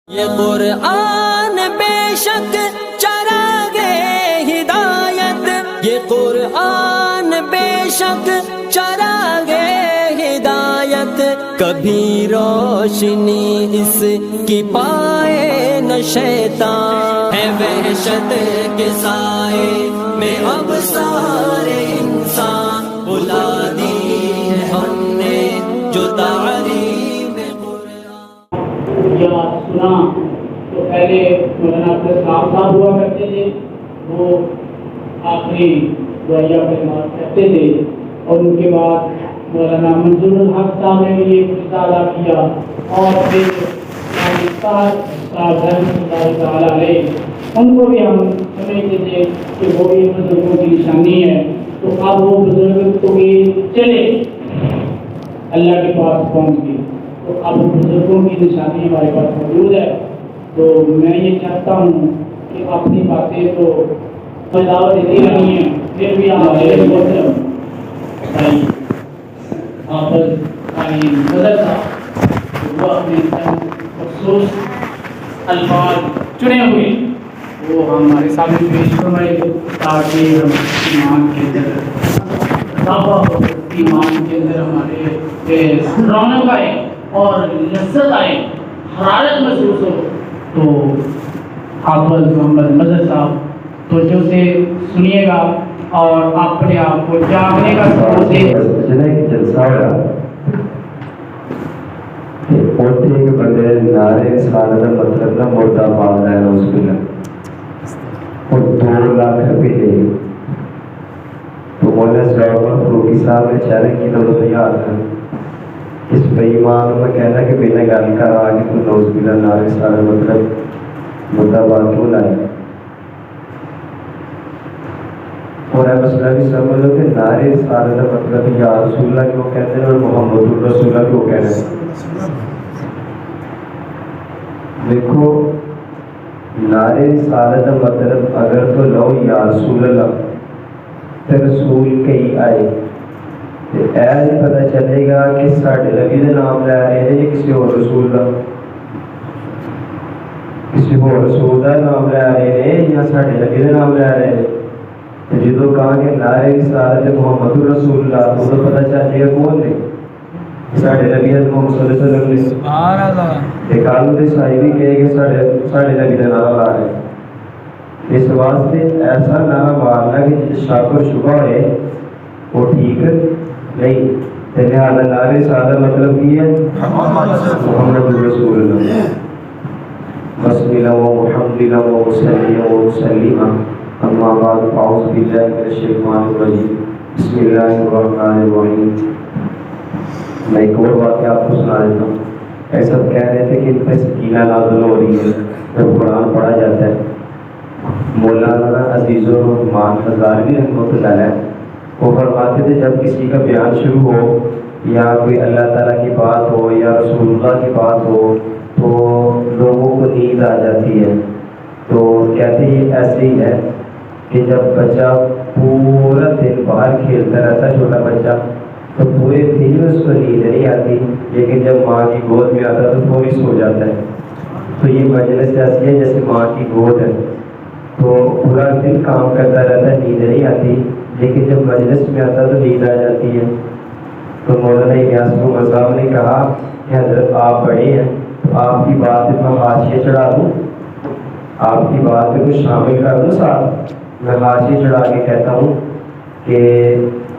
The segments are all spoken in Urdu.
یہ قرآن بے شک چراغے ہدایت، یہ قرآن بے شک چراغے ہدایت، کبھی روشنی اس کی پائے نہ شیطان، ہے وحشت کے سائے میں اب سارے انسان، بلا دی ہے ہم نے جو تعلیم قرآن۔ یا سنا تو پہلے مولانا اسلام صاحب ہوا کرتے تھے، وہ آخری دعائیہ کلمات کہتے تھے، اور ان کے بعد مولانا منظور الحق صاحب نے بھی ایک رشتہ ادا کیا، اور پھر اللہ تعالیٰ علیہ ان کو بھی ہم سمجھتے تھے کہ وہ بھی بزرگوں کی نشانی ہے، تو اب وہ بزرگ تو بھی چلے اللہ کے پاس پہنچ گئے، تو اب بزرگوں کی نشانی ہمارے پاس موجود ہے۔ تو میں یہ چاہتا ہوں کہ اپنی باتیں تو دعوت دیتی رہی ہیں، پھر بھی ہمارے محترم بھائی حافظ بھائی مدر صاحب وہ اپنے مخصوص الفاظ چنے ہوئے وہ ہمارے سامنے پیش فرمائے تاکہ ہم ایمان کے اندر ایمان کے اندر ہمارے رونق آئے اور لذت آئے، حرارت محسوس ہو۔ تو حافظ محمد مظہر صاحب توجہ سے سنیے گا اور اپنے آپ کو جاگنے کا سبب دے۔ جلسہ ہوا اٹھے کے بندے نعرے رسالت کا مطلب نہ مردہ باغ ہے اس بلا اور 2 لاکھ روپے لے، تو مولانا جعفر فاروقی صاحب نے چیلنج کی تو تیار تھا اس بےایمان میں کہنا کہ میں نے گل کر آگے تو نوز بلا نعرے رسالت مطلب مردہ باغ کیوں لائے، اور اے مسئلہ بھی سمجھ لو کہ نعرے رسالت کا مطلب یا رسول اللہ کیوں کہتے ہیں اور محمد رسول اللہ کیوں کہتے ہیں۔ دیکھو نعرے رسالت کا مطلب اگر تو لو یا رسول اللہ تو رسول کئی آئے تو ایسے پتہ چلے گا کہ ساڑھے نبی کا نام لے رہے ہیں یا کسی اور رسول کا، کسی اور رسول کا نام لے رہے ہیں یا ساڑھے نبی کا نام لے رہے ہیں۔ تو جدو کہا کہ نعرے رسالت محمد رسول اللہ تو پتہ چلے گا کون نے، ساڑھے نبی محمد صلی اللہ علیہ وسلم نے۔ سبحان اللہ۔ دیکھالو دے سائی بھی کہے کہ ساڑھے نبی کا نام آ رہے ہیں، اس واسطے ایسا نام مارنا کہ جس شک و شبہ ہے وہ ٹھیک نہیں، لہذا نعرے رسالت مطلب کی ہے محمد رسول اللہ، بسم و محمد و مسلم اما بعد فاعوذ باللہ من الشیطان الرجیم بسم اللہ الرحمن الرحیم۔ میں ایک اور واقعہ آپ کو سنا دیتا ہوں۔ ایسا کہہ رہے تھے کہ ان پہ سکینہ نازل ہو رہی ہے جب قرآن پڑھا جاتا ہے۔ مولانا عزیز الرحمان ہزاروی رحمۃ اللہ علیہ وہ فرماتے تھے جب کسی کا بیان شروع ہو یا کوئی اللہ تعالیٰ کی بات ہو یا رسول اللہ کی بات ہو تو لوگوں کو نیند آ جاتی ہے، تو کہتے یہ ایسے ہی ہے کہ جب بچہ پورا دن باہر کھیلتا رہتا ہے چھوٹا بچہ تو پورے دن میں اس کو نیند نہیں آتی، لیکن جب ماں کی گود میں آتا ہے تو فوری سو جاتا ہے۔ تو یہ مجلس ایسی ہے جیسے ماں کی گود ہے، تو پورا دن کام کرتا رہتا ہے، نیند نہیں آتی، لیکن جب مجلس میں آتا ہے تو نیند آ جاتی ہے۔ تو مولانا الیاس محمد صاحب نے کہا کہ حضرت آپ بڑے ہیں تو آپ کی بات میں حاشیے چڑھا دوں، آپ کی بات میں کچھ شامل کر دوں ساتھ۔ میں حاشیے چڑھا کے کہتا ہوں کہ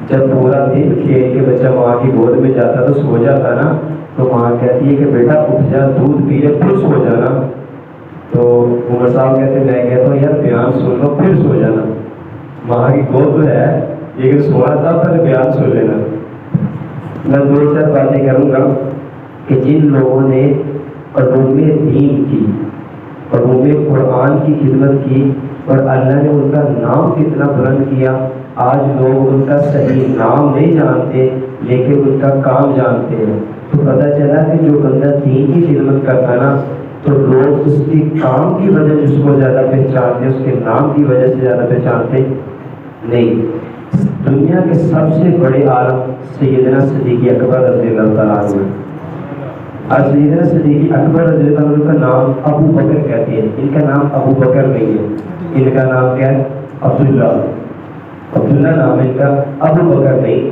جب پورا دن کھیل کے بچہ ماں کی گود میں جاتا تو سو جاتا نا، تو ماں کہتی ہے کہ بیٹا اٹھ جا، دودھ پی لے پھر سو جانا۔ تو عمر صاحب کہتے ہیں میں کہتا ہوں یار بیان سن لو پھر سو جانا، ماں کی گود تو ہے لیکن سونا تھا پھر بیان سن لینا۔ میں 2-4 باتیں کروں گا کہ جن لوگوں نے علوم دین کی، علوم قرآن کی خدمت کی اور اللہ نے ان کا نام کتنا بلند کیا، آج لوگ ان کا صحیح نام نہیں جانتے لیکن ان کا کام جانتے ہیں۔ تو پتہ چلا کہ جو بندہ دین کی خدمت کرتا نا تو لوگ اس کے کام کی وجہ سے اس کو زیادہ پہچانتے، اس کے نام کی وجہ سے زیادہ پہچانتے نہیں۔ دنیا کے سب سے بڑے عالم سیدنا صدیق اکبر رضی اللہ تعالیٰ عنہ، اور سیدنا صدیق اکبر رضی اللہ عنہ کا نام ابو بکر کہتے ہیں، ان کا نام ابو بکر نہیں ہے، ان کا نام کیا ہے؟ عبداللہ، عبداللہ نام ان کا، ابو بکر نہیں۔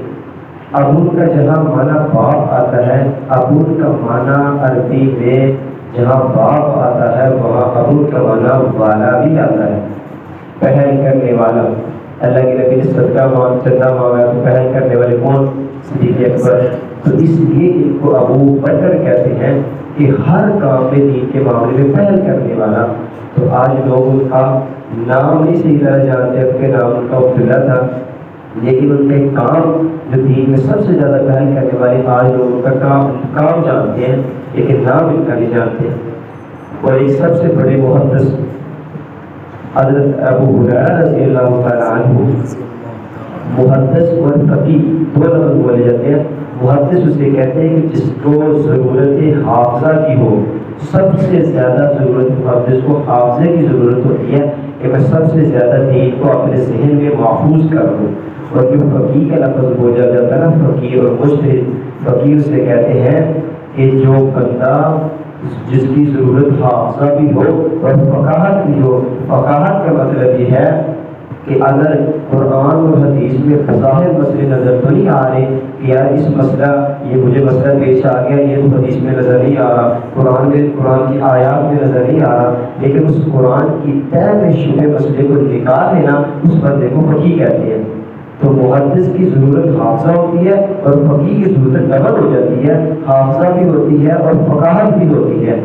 ابو کا جہاں معنی باپ آتا ہے، ابو کا معنی عربی میں جہاں باپ آتا ہے وہاں ابو کا معنی والا بھی آتا ہے، پہل کرنے والا۔ اللہ کے نبی نے صدقہ چندہ مانگا تو پہل کرنے والے کون؟ صدیق اکبر۔ تو اس لیے ان کو ابو بکر کہتے ہیں کہ ہر کام میں دین کے معاملے میں پہل کرنے والا۔ تو آج لوگ ان کا نام نہیں صحیح طرح جانتے، ان کے نام ان کا عبداللہ تھا، لیکن ان کے کام جو دین میں سب سے زیادہ پہل کرنے والے آج لوگ ان کا کام جانتے ہیں لیکن نام ان کا نہیں جانتے۔ اور ایک سب سے بڑے محدث حضرت ابو ہریرہ رضی اللہ تعالیٰ عنہ، محدث اور فقیہ دو لفظ بولے جاتے ہیں۔ محدث اسے کہتے ہیں کہ جس کو ضرورت حافظہ کی ہو، سب سے زیادہ ضرورت محدث کو حافظے کی ضرورت ہوتی ہے کہ میں سب سے زیادہ دین کو اپنے ذہن میں محفوظ کر دوں۔ اور جو فقیہ کا لفظ بولا جاتا ہے نا، فقیہ اور مجتہد، فقیہ اسے کہتے ہیں کہ جو بندہ جس کی ضرورت حافظہ بھی ہو اور فقاہت بھی ہو۔ فقاہت کا مطلب یہ ہے کہ اگر قرآن اور حدیث میں بظاہر مسئلے نظر تو نہیں آ رہے کہ یار اس مسئلہ، یہ مجھے مسئلہ پیش آ گیا، یہ تو حدیث میں نظر نہیں آ رہا، قرآن کی آیات میں نظر نہیں آ رہا، لیکن اس قرآن کی طے میں شبہ مسئلے کو نکال لینا، اس بندے کو فقیہ کہتے ہیں۔ تو محدث کی ضرورت حافظہ ہوتی ہے اور فقیہ کی ضرورت ڈبل ہو جاتی ہے، حافظہ بھی ہوتی ہے اور فقاہت بھی ہوتی ہے۔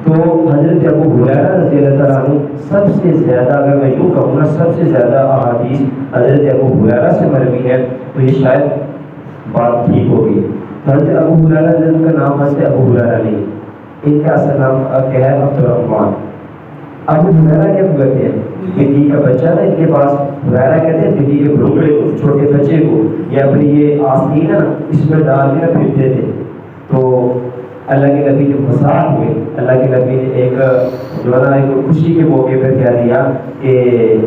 تو حضرت ابو ہریرہ رضی اللہ تعالیٰ عنہ سب سے زیادہ، اگر میں یوں کہوں نا، سب سے زیادہ احادیث حضرت ابو ہریرہ سے مروی ہے، تو یہ شاید بات ٹھیک ہوگی۔ حضرت ابو ہریرہ جن کا نام حضرت ابو ہریرہ نہیں، ان کا اصل نام کیا ہے؟ عبد الرحمن۔ ابو ہریرہ کیا کہتے ہیں؟ بلی کا بچہ تھا ان کے پاس، ہریرہ کہتے ہیں بلی کے بھونگڑے کو، چھوٹے بچے کو، یا اپنی یہ آستین ہے نا اس میں ڈال کے نا پھرتے تھے۔ تو اللہ کے نبی جو مساح ہوئے، اللہ کے نبی نے ایک جو ہے نا ایک خوشی کے موقع پہ کہہ دیا کہ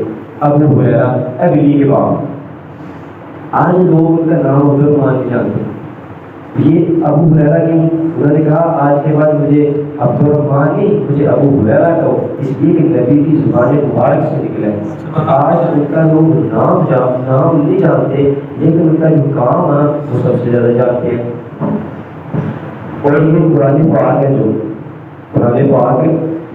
ابو ہریرہ اے بلی کے باپ۔ آج لوگ ان کا نام عبد الرحمن نہیں جانتے۔ یہ ابو ہریرہ کیوں؟ انہوں نے کہا آج کے بعد مجھے عبد الرحمن نہیں، مجھے ابو ہریرہ کہو، اس لیے کہ نبی کی زبان مبارک سے نکلا ہے۔ آج ان کا لوگ نام نہیں جانتے لیکن ان کا جو کام ہے وہ سب سے زیادہ جانتے ہیں۔ اور یہ قرآن پاک ہے، جو قرآن پاک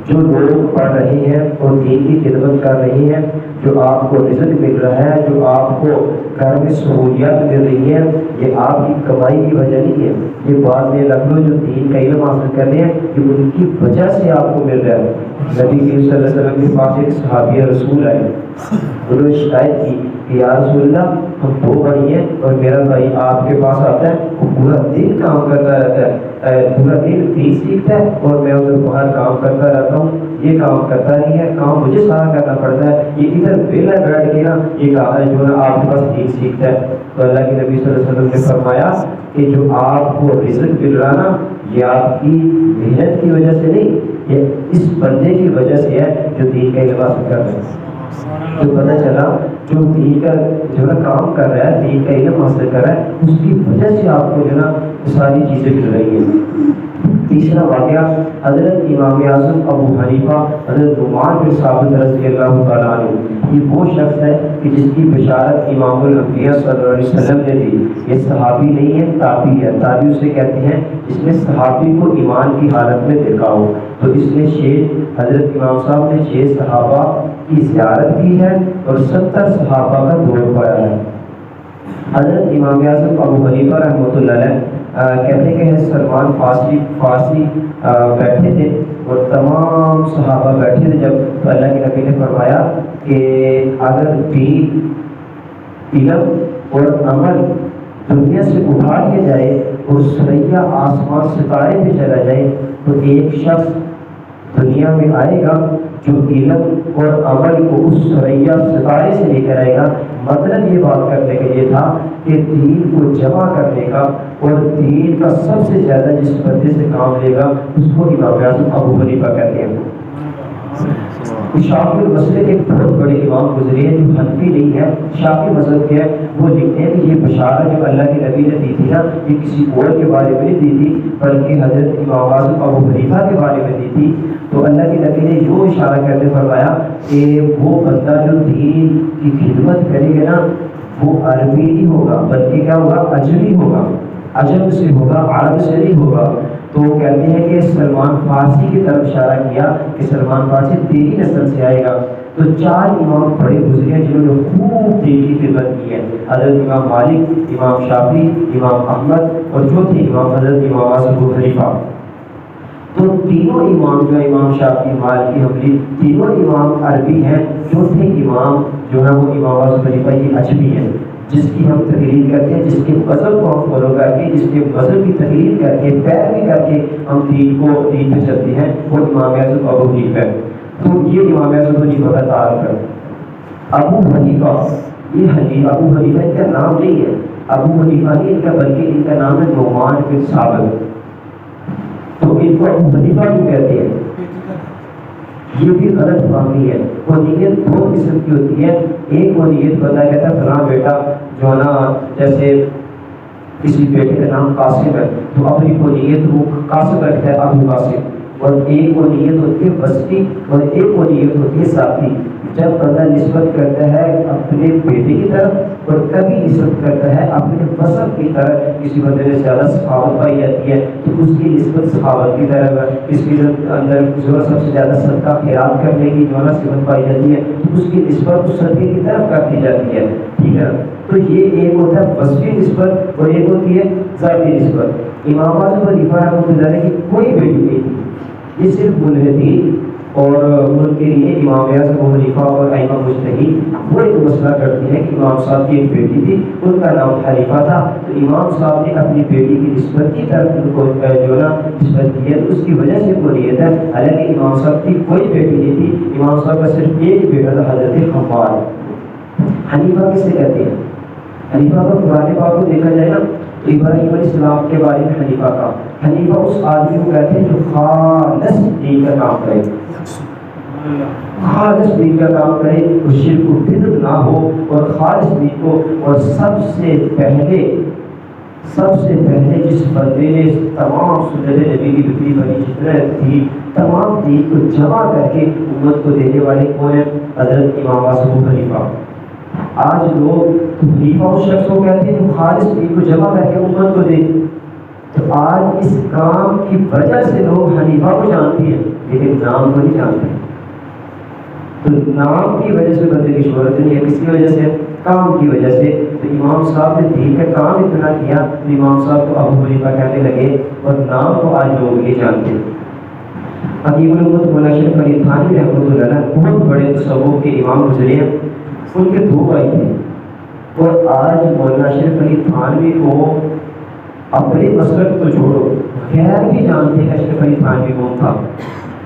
جو لوگ پڑھ رہے ہیں اور دین کی خدمت کر رہے ہیں، جو آپ کو رزق مل رہا ہے، جو آپ کو گھر میں سہولیات مل رہی ہیں، یہ آپ کی کمائی کی وجہ نہیں ہے، یہ بات یہ رکھ لو جو دین کا علم حاصل کر رہے ہیں کہ ان کی وجہ سے آپ کو مل رہا ہے۔ نبی کریم صلی اللہ علیہ وسلم کے پاس ایک صحابی رسول آئے، انہوں نے شکایت کی کہ یا رسول اللہ ہم دو بھائی ہیں اور میرا بھائی آپ کے پاس آتا ہے، وہ پورا دن کام کرتا رہتا ہے، پورا دن دین سیکھتا ہے اور میں ادھر باہر کام کرتا رہتا ہوں، یہ کام کرتا نہیں ہے، کام مجھے سارا کرنا پڑتا ہے، یہ ادھر ویلا بیٹھ کے نا یہ جو ہے آپ کے پاس دین سیکھتا ہے۔ تو اللہ کے نبی صلی اللہ علیہ وسلم نے فرمایا کہ جو آپ کو رزق مل رہا نا یہ آپ کی محنت کی وجہ سے نہیں، یہ اس بندے کی وجہ سے ہے جو دین کا علم حاصل کر رہا ہے۔ تو پتہ چلا جو دین کا جو ہے کام کر رہا ہے، دین کا علم حاصل کر رہا ہے، اس کی وجہ سے آپ کو جو ہے نا ساری چیزیں مل رہی ہیں۔ تیسرا واقعہ حضرت امام اعظم ابو حنیفہ حضرت نعمان بن ثابت رضی اللہ تعالیٰ عنہ، یہ وہ شخص ہے کہ جس کی بشارت امام الانبیاء صلی اللہ علیہ وسلم نے دی۔ یہ صحابی نہیں ہے، تابعی ہے۔ تابعی اسے کہتے ہیں جس نے صحابی کو ایمان کی حالت میں دیکھا ہو۔ تو اس نے حضرت امام صاحب نے 6 صحابہ کی زیارت کی ہے اور 70 صحابہ کا دور پایا ہے۔ حضرت امام اعظم ابو حنیفہ رحمۃ اللہ علیہ کہتے کہ سلمان فارسی بیٹھے تھے اور تمام صحابہ بیٹھے تھے جب، تو اللہ کے نبی نے فرمایا کہ اگر دین، علم اور عمل دنیا سے اٹھا لیا جائے اور سریا آسمان ستارے پہ چلا جائے تو ایک شخص دنیا میں آئے گا جو علم اور عمل کو اس سریا ستارے سے لے کر آئے گا۔ مطلب یہ بات کرنے کا یہ تھا کہ دین کو جمع کرنے کا اور دین کا سب سے زیادہ جس بندے سے کام لے گا اس کو امام اعظم ابو حنیفہ کہتے ہیں۔ شافعی مسئلے کے بہت بڑے امام گزرے ہیں جو حنفی نہیں ہے، شافعی مذہب کے ہیں، وہ لکھتے ہیں کہ یہ بشارت جو اللہ کے نبی نے دی تھی نا، یہ کسی اور کے بارے میں نہیں دی تھی بلکہ حضرت امام اعظم ابو حنیفہ کے بارے میں دی تھی۔ تو اللہ کے نبی نے یوں اشارہ کرتے فرمایا کہ وہ بندہ جو دین کی خدمت کرے گا نا، وہ عربی نہیں ہوگا بلکہ کیا ہوگا، اجمی ہوگا، عجم سے ہوگا، عرب سے نہیں ہوگا۔ تو وہ کہتے ہیں کہ سلمان فارسی کی طرف اشارہ کیا کہ سلمان فارسی تیری نسل سے آئے گا۔ تو 4 امام بڑے گزرے ہیں جنہوں نے خوب دین کی خدمت کی ہے، حضرت امام مالک، امام شافعی، امام احمد اور چوتھے امام حضرت امام اعظم ابو حنیفہ۔ تو تینوں امام جو ہے، امام شافعی، مالکی، حنبلی، تینوں امام عربی ہیں، چوتھے امام جو ہے وہ امام اعظم ابو حنیفہ یہ اجمی ہے، جس کی ہم تقریر کرتے ہیں، جس کے مذہب کو ہم فالو کر کے، جس کے مذہب کی تقریر کر کے، پیروی کر کے ہم دین پہ چلتے ہیں، وہ امام اعظم ابو حنیفہ ہے۔ تو یہ امام اعظم ابو حنیفہ کا تعارف ہے۔ ابو حنیفہ، یہ ابو حنیفہ ان کا نام نہیں ہے، ابو حنیفہ نہیں ان کا، بلکہ ان کا نام ہے نعمان بن ثابت۔ تو ان کو ابو حنیفہ کیوں کہتے ہیں؟ یہ بھی غلط فہمی ہے۔ ونیت 2 قسم کی ہوتی ہے، ایک ونیت بتا کہتا ہے فلاں بیٹا جو ہے نا، جیسے کسی بیٹے کا نام قاسم ہے تو اپنی ونیت وہ قاسم رکھتا ہے ابو قاسم، اور ایک ونیت ہوتی ہے وسطی اور ایک ونیت ہوتی ہے ساتھی۔ جب بندہ نسبت کرتا ہے اپنے بیٹے کی طرف اور کبھی نسبت کرتا ہے اپنے وصف کی طرف، کسی بندے میں زیادہ سخاوت پائی جاتی ہے تو اس کی نسبت سخاوت کی طرف ہے، اس کے اندر جو سب سے زیادہ صدقہ خیرات کرنے کی جو ہے صفت پائی جاتی ہے تو اس کی نسبت اس صدقے کی طرف کر دی جاتی ہے، ٹھیک ہے۔ تو یہ ایک ہوتا ہے وصفی نسبت اور ایک ہوتی ہے ذاتی نسبت۔ امام اعظم ابو حنیفہ رحمۃ اللہ علیہ کی کوئی بیٹی نہیں تھی، یہ صرف ملحدین اور ان کے لیے امام اعظم ابو حنیفہ اور ائمہ مجتہد وہ ایک مسئلہ کرتے ہیں کہ امام صاحب کی ایک بیٹی تھی، ان کا نام حنیفہ تھا، تو امام صاحب نے اپنی بیٹی کی نسبت کی طرف ان کو جو نا نسبت کی ہے، تو اس کی وجہ سے وہ نیت ہے۔ حالانکہ امام صاحب کی کوئی بیٹی نہیں تھی، امام صاحب کا صرف ایک بیٹا تھا، حضرت خمار۔ حنیفہ کسے کہتے ہیں؟ حنیفہ کا قرآن پاک کو دیکھا جائے نا تو ابراہیم علیہ السلام کے بارے میں حنیفہ کا، حنیفہ اس آدمی کو کہتے ہیں جو خالص دین کا کام کرے، خالص دین کا کام کرے، وہ شرک و بدعت نہ ہو، اور خالص دین کو، اور سب سے پہلے جس بندے نے تمام سنت نبی کی بکری بنی جتنا تھی تمام دین کو جمع کر کے امت کو دینے والے کون ہیں؟ حضرت امام اعظم ابو حنیفہ۔ آج لوگ حنیفہ اس شخص کو کہتے ہیں جو خالص دین کو جمع کر کے امت کو دے، تو آج اس کام کی وجہ سے لوگ حنیفہ کو جانتے ہیں لیکن نام کو نہیں جانتے۔ تو نام کی وجہ سے بندے کی شہرت نہیں ہے، کس کی وجہ سے؟ کام کی وجہ سے۔ تو امام صاحب نے دین کا کام اتنا کیا تو امام صاحب کو ابو حنیفہ کہنے لگے، اور نام کو آج لوگ نہیں جانتے۔ حکیم الامت مولانا شریف علی تھانوی رحمۃ اللہ علیہ بہت بڑے تصوف کے امام گزرے ہیں، ان کے 2 بھائی تھے، اور آج مولانا شریف علی تھانوی کو اپنے مسلک تو چھوڑو غیر بھی جانتے ہیں اشرف علی تھانوی کون تھا۔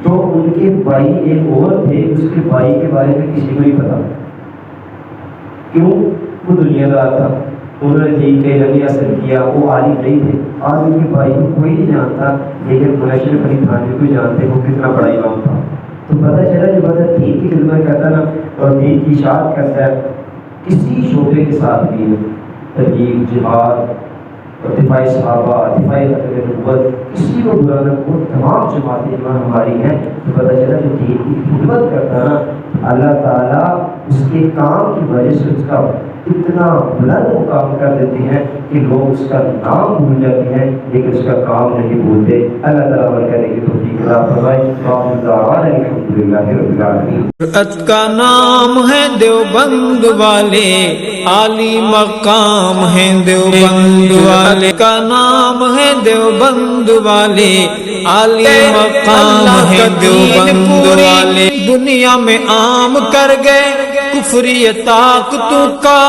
تو ان کے بھائی ایک اور تھے، اس کے بھائی کے بارے میں کسی کو نہیں پتا، کیوں؟ وہ دنیا دار تھا، انہوں نے دین کے علم حاصل کیا، وہ عالم نہیں تھے۔ آج ان کے بھائی کو کوئی نہیں جانتا، لیکن مولانا اشرف علی تھانوی کو جانتے، وہ کتنا بڑا امام تھا۔ تو پتہ چلا جو بندہ دین کی خدمت کرتا نا اور دین کی اشاعت کرتا ہے، کسی شعبے کے ساتھ بھی ہے، تبلیغ، جہاد، دفاع صحابہ، دفاع ختم نبوت، کسی کو برا نہ ہو، تمام جماعتیں ایمان ہماری ہیں، تو پتہ چلا جو دین کی خدمت کرتا ہے نا، اللہ تعالیٰ اس کے کام کی وجہ سے اس کا اتنا بلند مقام کر دیتے ہیں کہ لوگ اس کا نام بھول جاتے ہیں لیکن اس کا کام نہیں بھولتے۔ اللہ تعالیٰ عمل کرنے کی توفیق عطا فرمائے۔ الحمدللہ رب العالمین۔ جرأت کا نام ہے دیوبند والے، عالی مقام ہے دیوبند والے کا نام ہے دیوبند والے، عالی مقام ہے دیوبند والے۔ دنیا میں عام کر گئے کفری طاقتوں کا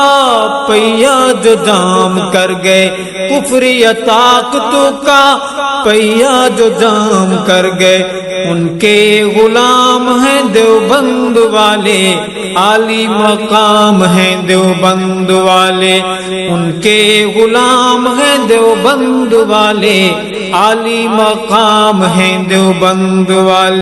پہیا جو جام کر گئے، کفری طاقتوں کا پہیا جو جام کر گئے، ان کے غلام ہیں دیوبند والے، عالی مقام ہیں دیوبند والے، ان کے غلام ہیں دیوبند والے، عالی مقام ہیں دیوبند والے۔